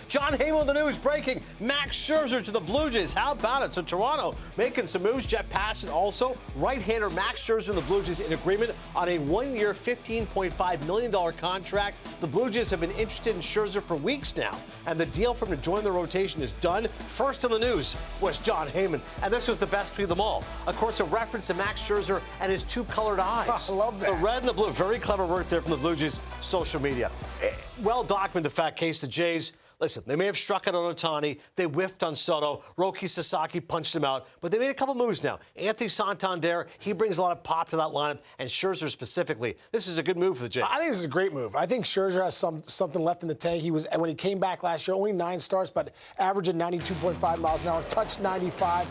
John Heyman with the news breaking. Max Scherzer to the Blue Jays. How about it? So Toronto making some moves. Jeff Passan also. Right-hander Max Scherzer and the Blue Jays in agreement on a one-year $15.5 million contract. The Blue Jays have been interested in Scherzer for weeks now, and the deal for him to join the rotation is done. First in the news was John Heyman, and this was the best tweet of them all. Of course, a reference to Max Scherzer and his two colored eyes. I love that. The red and the blue. Very clever work there from the Blue Jays social media. Well documented the fact case the Jays, listen, they may have struck out on Ohtani. They whiffed on Soto. Roki Sasaki punched him out. But they made a couple moves now. Anthony Santander, he brings a lot of pop to that lineup. And Scherzer specifically. This is a good move for the Jays. I think this is a great move. I think Scherzer has something left in the tank. When he came back last year, only 9 starts, but averaging 92.5 miles an hour, touched 95,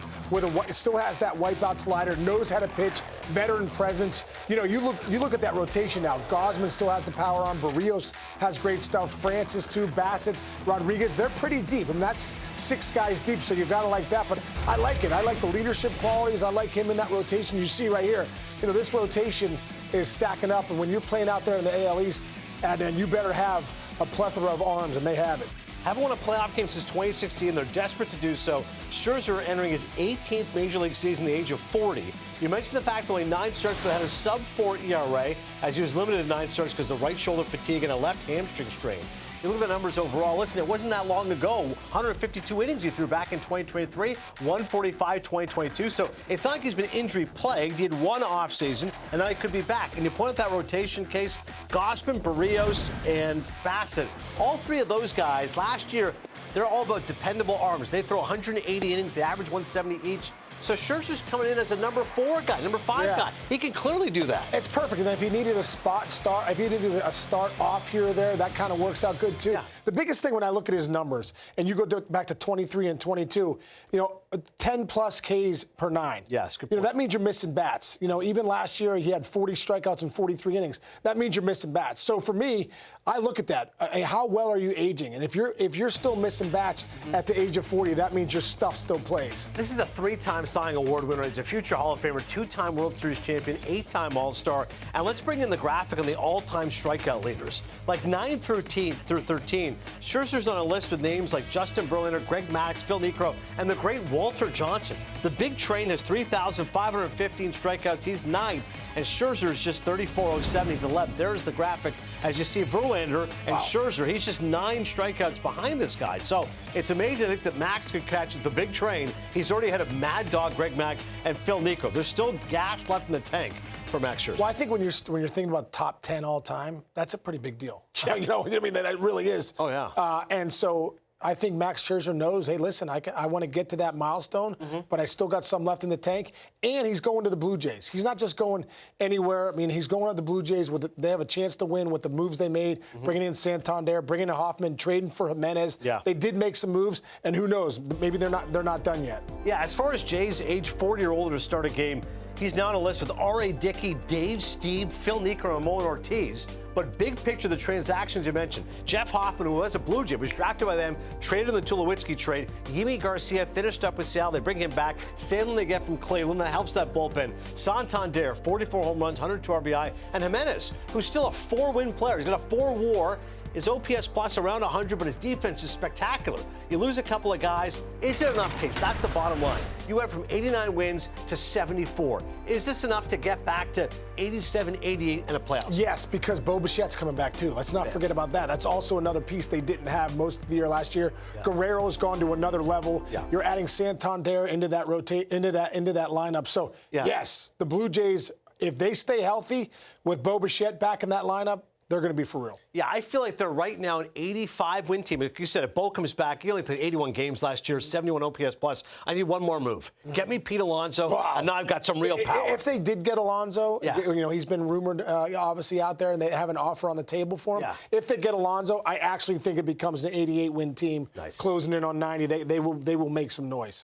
still has that wipeout slider, knows how to pitch, veteran presence. You know, you look at that rotation now. Gosman still has the power on. Barrios has great stuff. Francis, too. Bassett, Rodriguez, they're pretty deep. I mean, that's 6 guys deep, so you've got to like that. But I like it. I like the leadership qualities. I like him in that rotation. You see right here, you know, this rotation is stacking up. And when you're playing out there in the AL East, Adnan, you better have a plethora of arms, and they have it. Haven't won a playoff game since 2016. They're desperate to do so. Scherzer entering his 18th Major League season at the age of 40. You mentioned the fact only 9 starts, but had a sub-4 ERA, as he was limited to 9 starts because of the right shoulder fatigue and a left hamstring strain. You look at the numbers overall. Listen, it wasn't that long ago. 152 innings he threw back in 2023, 145 2022. So it's not like he's been injury-plagued. He had 1 offseason, and now he could be back. And you point at that rotation case, Gosman, Barrios, and Bassett. All 3 of those guys last year, they're all about dependable arms. They throw 180 innings. They average 170 each. So Scherzer's coming in as a number 4 guy, number 5 guy. He can clearly do that. It's perfect. And if he needed a start off here or there, that kind of works out good too. Yeah. The biggest thing when I look at his numbers, and you go back to 23 and 22, you know, 10 plus Ks per 9. Yes, good point. You know, that means you're missing bats. You know, even last year he had 40 strikeouts in 43 innings. That means you're missing bats. So for me, I look at that. How well are you aging? And if you're still missing bats at the age of 40, that means your stuff still plays. This is a 3-time Cy Young Award winner. He's a future Hall of Famer, 2-time World Series champion, 8-time All-Star. And let's bring in the graphic on the all-time strikeout leaders. Like 9 through 13, Scherzer's on a list with names like Justin Verlander, Greg Maddux, Phil Niekro, and the great Walter Johnson. The Big Train has 3,515 strikeouts. He's 9th. And Scherzer is just 3,407. He's 11th. There's the graphic. As you see, Verlander and Scherzer, he's just 9 strikeouts behind this guy. So it's amazing to think that Max could catch the Big Train. He's already ahead of Mad Dog Greg Maddux and Phil Niekro. There's still gas left in the tank for Max Scherzer. Well, I think when you're thinking about top 10 all time, that's a pretty big deal. Yeah. You know, I mean, that really is. Oh, yeah. And so I think Max Scherzer knows, hey, listen, I want to get to that milestone, but I still got some left in the tank. And he's going to the Blue Jays. He's not just going anywhere. I mean, he's going to the Blue Jays. They have a chance to win with the moves they made, bringing in Santander, bringing in Hoffman, trading for Jimenez. Yeah. They did make some moves, and who knows? Maybe they're not done yet. Yeah, as far as Jays age 40 or older to start a game, he's now on a list with R.A. Dickey, Dave Stieb, Phil Niekro, and Moen Ortiz. But big picture, the transactions you mentioned. Jeff Hoffman, who was a Blue Jay, was drafted by them, traded in the Tulowitzki trade. Yimi Garcia finished up with Seattle. They bring him back. Stanley they get from Cleveland. That helps that bullpen. Santander, 44 home runs, 102 RBI. And Jimenez, who's still a 4-win player. He's got a 4 WAR. His OPS plus around 100, but his defense is spectacular. You lose a couple of guys. Is it enough, Case? That's the bottom line. You went from 89 wins to 74. Is this enough to get back to 87, 88 in a playoffs? Yes, because Bo Bichette's coming back too. Let's not forget about that. That's also another piece they didn't have most of the year last year. Yeah. Guerrero's gone to another level. Yeah. You're adding Santander into that into that lineup. So yes, the Blue Jays, if they stay healthy with Bo Bichette back in that lineup, they're going to be for real. Yeah, I feel like they're right now an 85-win team. Like you said, if Bo comes back, he only played 81 games last year, 71 OPS plus. I need one more move. Get me Pete Alonso, and now I've got some real power. If they did get Alonso, you know, he's been rumored, obviously, out there, and they have an offer on the table for him. Yeah. If they get Alonso, I actually think it becomes an 88-win team, closing in on 90. They will make some noise.